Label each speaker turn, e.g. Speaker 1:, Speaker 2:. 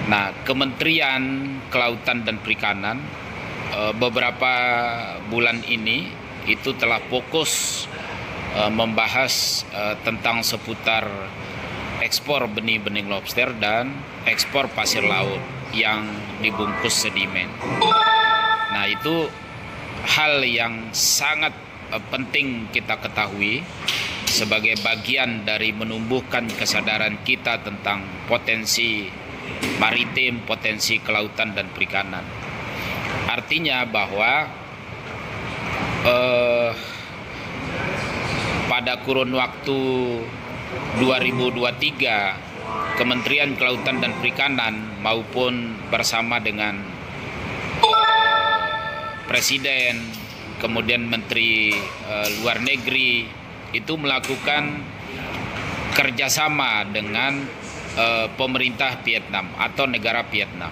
Speaker 1: Nah, Kementerian Kelautan dan Perikanan beberapa bulan ini itu telah fokus membahas tentang seputar ekspor benih-benih lobster dan ekspor pasir laut yang dibungkus sedimen. Nah, itu hal yang sangat penting kita ketahui sebagai bagian dari menumbuhkan kesadaran kita tentang potensi maritim, potensi kelautan dan perikanan. Artinya bahwa pada kurun waktu 2023 Kementerian Kelautan dan Perikanan maupun bersama dengan Presiden, kemudian Menteri Luar Negeri itu melakukan kerjasama dengan pemerintah Vietnam atau negara Vietnam.